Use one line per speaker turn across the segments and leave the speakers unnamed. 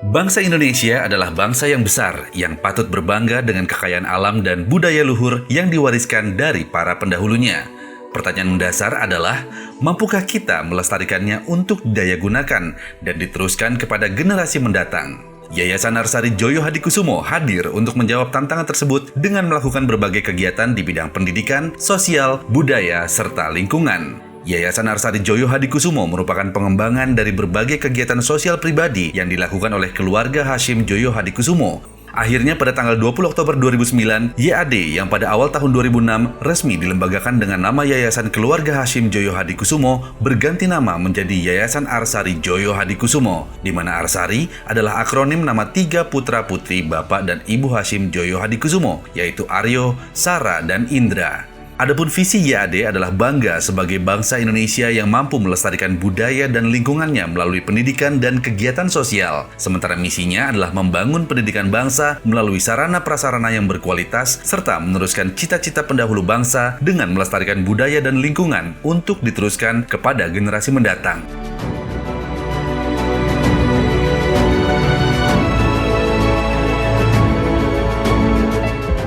Bangsa Indonesia adalah bangsa yang besar, yang patut berbangga dengan kekayaan alam dan budaya luhur yang diwariskan dari para pendahulunya. Pertanyaan mendasar adalah, mampukah kita melestarikannya untuk didaya gunakan dan diteruskan kepada generasi mendatang? Yayasan Arsari Joyo Hadikusumo hadir untuk menjawab tantangan tersebut dengan melakukan berbagai kegiatan di bidang pendidikan, sosial, budaya, serta lingkungan. Yayasan Arsari Joyo Hadikusumo merupakan pengembangan dari berbagai kegiatan sosial pribadi yang dilakukan oleh keluarga Hashim Joyo Hadikusumo. Akhirnya pada tanggal 20 Oktober 2009, YAD yang pada awal tahun 2006 resmi dilembagakan dengan nama Yayasan Keluarga Hashim Joyo Hadikusumo berganti nama menjadi Yayasan Arsari Joyo Hadikusumo, di mana Arsari adalah akronim nama 3 putra-putri Bapak dan Ibu Hashim Joyo Hadikusumo, yaitu Aryo, Sarah, dan Indra. Adapun visi YAD adalah bangga sebagai bangsa Indonesia yang mampu melestarikan budaya dan lingkungannya melalui pendidikan dan kegiatan sosial. Sementara misinya adalah membangun pendidikan bangsa melalui sarana prasarana yang berkualitas serta meneruskan cita-cita pendahulu bangsa dengan melestarikan budaya dan lingkungan untuk diteruskan kepada generasi mendatang.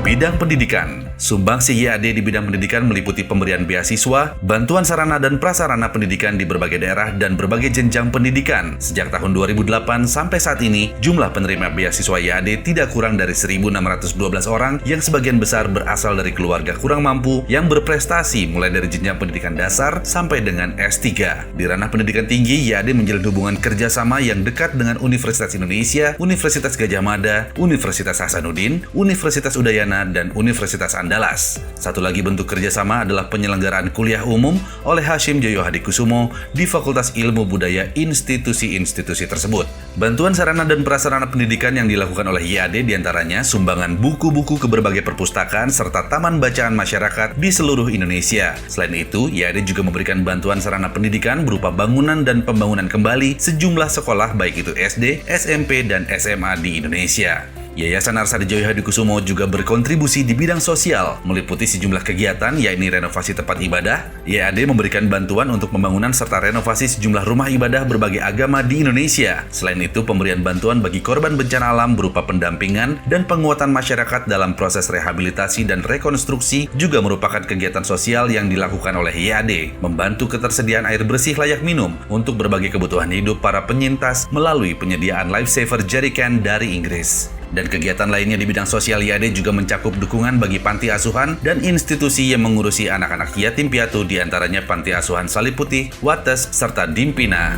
Bidang pendidikan. Sumbangsi YAD di bidang pendidikan meliputi pemberian beasiswa, bantuan sarana dan prasarana pendidikan di berbagai daerah dan berbagai jenjang pendidikan. Sejak tahun 2008 sampai saat ini, jumlah penerima beasiswa YAD tidak kurang dari 1.612 orang yang sebagian besar berasal dari keluarga kurang mampu yang berprestasi mulai dari jenjang pendidikan dasar sampai dengan S3. Di ranah pendidikan tinggi, YAD menjalin hubungan kerjasama yang dekat dengan Universitas Indonesia, Universitas Gadjah Mada, Universitas Hasanuddin, Universitas Udayana, dan Universitas Andalas. Satu lagi bentuk kerjasama adalah penyelenggaraan kuliah umum oleh Hashim Joyo Hadikusumo di Fakultas Ilmu Budaya institusi-institusi tersebut. Bantuan sarana dan prasarana pendidikan yang dilakukan oleh YAD diantaranya sumbangan buku-buku ke berbagai perpustakaan serta taman bacaan masyarakat di seluruh Indonesia. Selain itu, YAD juga memberikan bantuan sarana pendidikan berupa bangunan dan pembangunan kembali sejumlah sekolah baik itu SD, SMP, dan SMA di Indonesia. Yayasan Arsari Joyo Hadikusumo juga berkontribusi di bidang sosial, meliputi sejumlah kegiatan yakni renovasi tempat ibadah. YAD memberikan bantuan untuk pembangunan serta renovasi sejumlah rumah ibadah berbagai agama di Indonesia. Selain itu, pemberian bantuan bagi korban bencana alam berupa pendampingan dan penguatan masyarakat dalam proses rehabilitasi dan rekonstruksi juga merupakan kegiatan sosial yang dilakukan oleh YAD, membantu ketersediaan air bersih layak minum untuk berbagai kebutuhan hidup para penyintas melalui penyediaan lifesaver jerrycan dari Inggris. Dan kegiatan lainnya di bidang sosial YAD juga mencakup dukungan bagi panti asuhan dan institusi yang mengurusi anak-anak yatim piatu, diantaranya Panti Asuhan Salib Putih, Wates, serta Dimpina.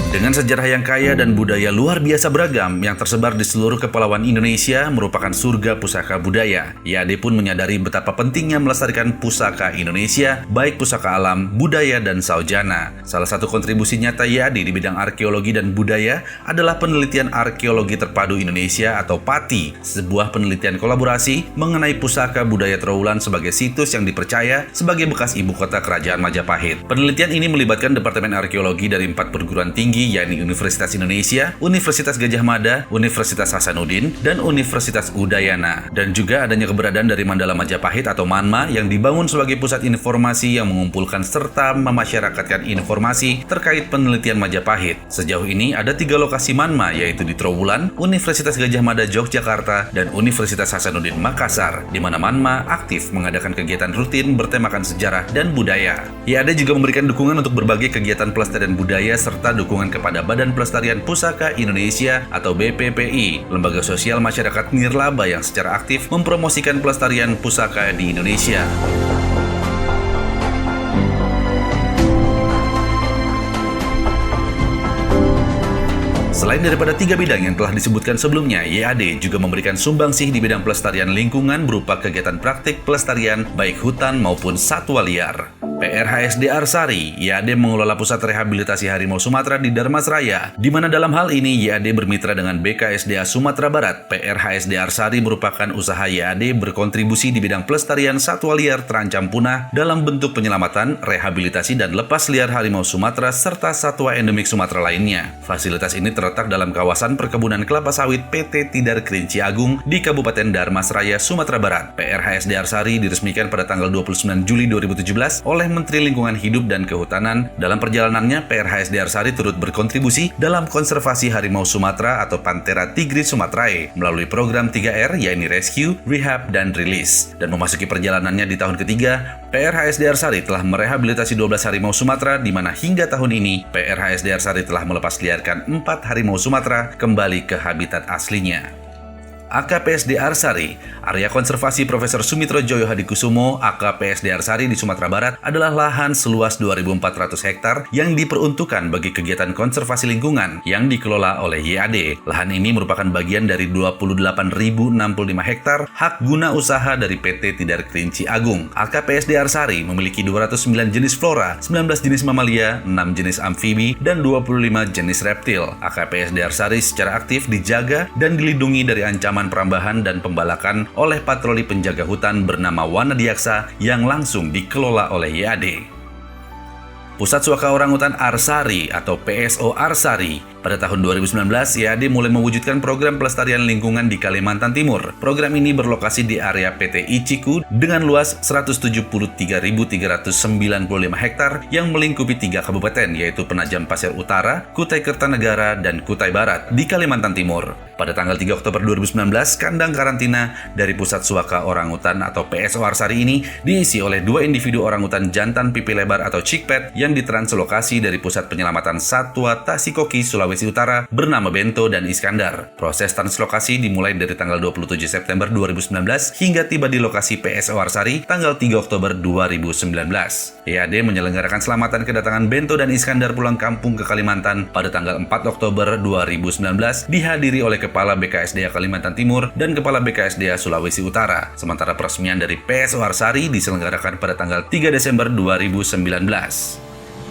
Dengan sejarah yang kaya dan budaya luar biasa beragam yang tersebar di seluruh kepulauan Indonesia merupakan surga pusaka budaya. YAD pun menyadari betapa pentingnya melestarikan pusaka Indonesia, baik pusaka alam, budaya, dan saujana. Salah satu kontribusi nyata YAD di bidang arkeologi dan budaya adalah penelitian Arkeologi Terpadu Indonesia atau PATI, sebuah penelitian kolaborasi mengenai pusaka budaya Trowulan sebagai situs yang dipercaya sebagai bekas ibu kota kerajaan Majapahit. Penelitian ini melibatkan Departemen Arkeologi dari 4 perguruan tinggi yakni Universitas Indonesia, Universitas Gadjah Mada, Universitas Hasanuddin, dan Universitas Udayana. Dan juga adanya keberadaan dari Mandala Majapahit atau MANMA yang dibangun sebagai pusat informasi yang mengumpulkan serta memasyarakatkan informasi terkait penelitian Majapahit. Sejauh ini ada 3 lokasi MANMA yaitu di Trowulan, Universitas Gadjah Mada Yogyakarta, dan Universitas Hasanuddin Makassar, di mana MANMA aktif mengadakan kegiatan rutin bertemakan sejarah dan budaya. YAD juga memberikan dukungan untuk berbagai kegiatan pelestarian budaya serta dukungan kepada Badan Pelestarian Pusaka Indonesia atau BPPI, lembaga sosial masyarakat nirlaba yang secara aktif mempromosikan pelestarian pusaka di Indonesia. Selain daripada 3 bidang yang telah disebutkan sebelumnya, YAD juga memberikan sumbangsih di bidang pelestarian lingkungan berupa kegiatan praktik pelestarian baik hutan maupun satwa liar. PRHSD Arsari, YAD mengelola pusat rehabilitasi harimau Sumatera di Darmasraya, di mana dalam hal ini YAD bermitra dengan BKSDA Sumatera Barat. PRHSD Arsari merupakan usaha YAD berkontribusi di bidang pelestarian satwa liar terancam punah dalam bentuk penyelamatan, rehabilitasi, dan lepas liar harimau Sumatera serta satwa endemik Sumatera lainnya. Fasilitas ini terletak dalam kawasan perkebunan kelapa sawit PT Tidar Kerinci Agung di Kabupaten Darmasraya, Sumatera Barat. PRHSD Arsari diresmikan pada tanggal 29 Juli 2017 oleh oleh Menteri Lingkungan Hidup dan Kehutanan. Dalam perjalanannya, PRHSD Arsari turut berkontribusi dalam konservasi harimau Sumatera atau Panthera tigris sumatrae melalui program 3R, yaitu Rescue, Rehab, dan Release. Dan memasuki perjalanannya di tahun ketiga, PRHSD Arsari telah merehabilitasi 12 harimau Sumatera, di mana hingga tahun ini PRHSD Arsari telah melepas liarkan 4 harimau Sumatera kembali ke habitat aslinya. AKPSD Arsari, Area Konservasi Profesor Sumitro Joyo Hadikusumo, AKPSD Arsari di Sumatera Barat adalah lahan seluas 2.400 hektar yang diperuntukkan bagi kegiatan konservasi lingkungan yang dikelola oleh YAD. Lahan ini merupakan bagian dari 28.065 hektar hak guna usaha dari PT Tidar Kerinci Agung. AKPSD Arsari memiliki 209 jenis flora, 19 jenis mamalia, 6 jenis amfibi, dan 25 jenis reptil. AKPSD Arsari secara aktif dijaga dan dilindungi dari ancaman perambahan dan pembalakan oleh patroli penjaga hutan bernama Wanadiaksa yang langsung dikelola oleh YAD. Pusat Suaka Orangutan Arsari atau PSO Arsari. Pada tahun 2019, YAD mulai mewujudkan program pelestarian lingkungan di Kalimantan Timur. Program ini berlokasi di area PT Iciku dengan luas 173.395 hektar yang melingkupi 3 kabupaten, yaitu Penajam Pasir Utara, Kutai Kertanegara, dan Kutai Barat di Kalimantan Timur. Pada tanggal 3 Oktober 2019, kandang karantina dari Pusat Suaka Orangutan atau PSO Arsari ini diisi oleh 2 individu orangutan jantan pipi lebar atau chickpet yang ditranslokasi dari Pusat Penyelamatan Satwa Tasikoki, Sulawesi Utara bernama Bento dan Iskandar. Proses translokasi dimulai dari tanggal 27 September 2019 hingga tiba di lokasi PSO Arsari tanggal 3 Oktober 2019. YAD menyelenggarakan selamatan kedatangan Bento dan Iskandar pulang kampung ke Kalimantan pada tanggal 4 Oktober 2019 dihadiri oleh Kepala BKSDA Kalimantan Timur dan Kepala BKSDA Sulawesi Utara. Sementara peresmian dari PSO Arsari diselenggarakan pada tanggal 3 Desember 2019.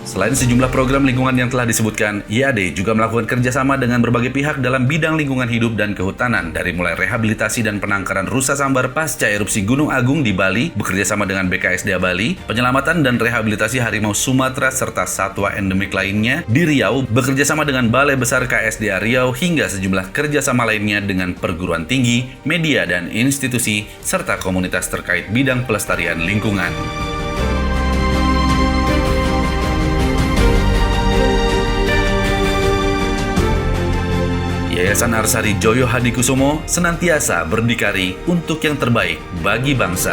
Selain sejumlah program lingkungan yang telah disebutkan, YAD juga melakukan kerjasama dengan berbagai pihak dalam bidang lingkungan hidup dan kehutanan, dari mulai rehabilitasi dan penangkaran rusa sambar pasca erupsi Gunung Agung di Bali, bekerjasama dengan BKSDA Bali, penyelamatan dan rehabilitasi harimau Sumatera serta satwa endemik lainnya di Riau, bekerjasama dengan Balai Besar KSDA Riau, hingga sejumlah kerjasama lainnya dengan perguruan tinggi, media dan institusi, serta komunitas terkait bidang pelestarian lingkungan. Yayasan Arsari Joyo Hadikusumo senantiasa berdikari untuk yang terbaik bagi bangsa.